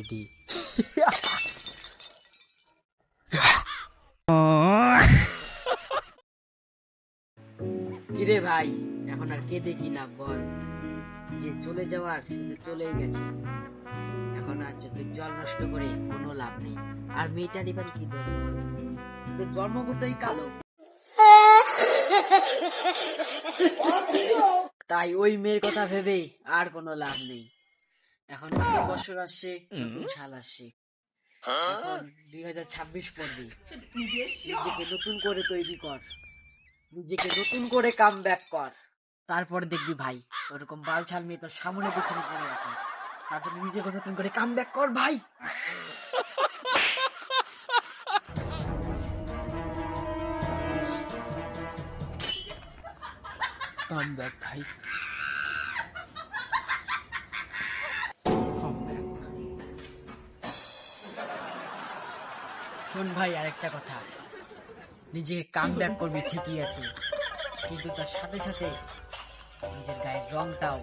Ready. কিরে ভাই, এখন আর কেঁদে কি লাভ বল? যে চলে যাওয়ার সে চলেই গেছে, এখন আর চোখের জল নষ্ট করে কোনো লাভ নেই। আর মেয়েটার এবার কি দোষ বল? তোর জন্মগতই কালো, তাই ওই মেয়ের কথা ভেবে আর কোনো লাভ নেই। এখন নতুন বছর আসছে, নতুন সাল আসছে, এখন 2026 পড়বে। নিজেকে নতুন করে তৈরি কর, নিজেকে নতুন করে কাম ব্যাক কর। তারপর দেখবি ভাই, ওরকম বালছাল মেয়ে তোর সামনে পিছনে পড়ে আছে। তার জন্য নিজেকে নতুন করে কাম ব্যাক কর ভাই। কাম ব্যাক ভাই, কাম ব্যাক। শোন ভাই, আরেকটা কথা, নিজেকে কাম ব্যাক করবি ঠিকই আছে, কিন্তু তার সাথে সাথে নিজের গায়ের রংটাও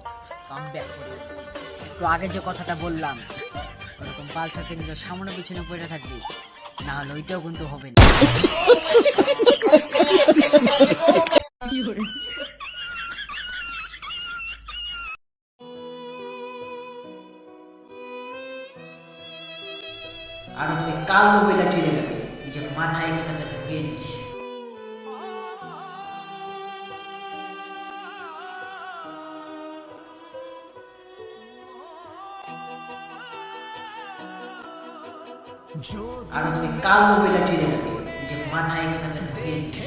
কাম ব্যাক করবি। একটু আগে যে কথাটা বললাম, ওরকম বালছাকে নিজের সামনে পিছনে পড়ে থাকবি, না হলে ওইটাও কিন্তু হবে না। আর তুই কাল মোবাইলে চলে যাবে, নিজের মাথায় কথাটা ঢুকিয়ে নিস। আর তুই কাল মোবাইলে চলে যাবে, নিজের মাথায় কথাটা ঢুকিয়ে নিস।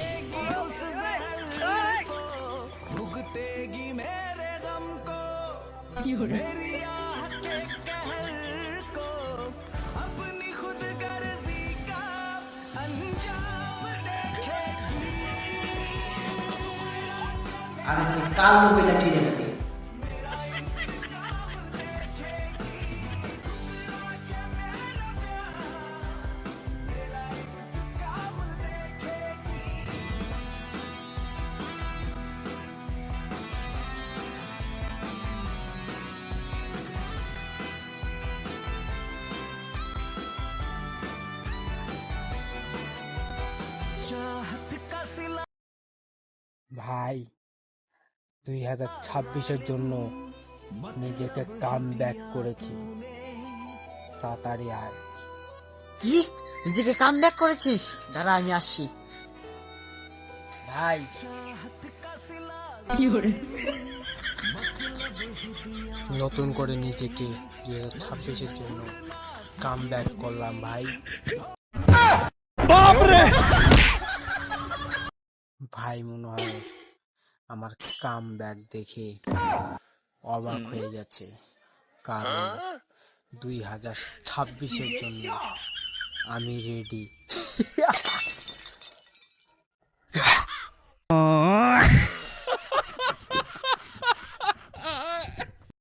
আর তুই কাল মোবাইলে চলে যাবে। ভাই, 2026-এর জন্য নিজেকে কাম ব্যাক করেছি, তাড়াতাড়ি আয়। কি, নিজেকে কাম ব্যাক করেছিস? দাঁড়া, আমি আসছি। ভাই, নতুন করে নিজেকে 2026-এর জন্য কাম ব্যাক করলাম ভাই। ভাই মনে হয় আমার কাম ব্যাক দেখে অবাক হয়ে গেছে, কারণ 2026-এর জন্য আমি রেডি।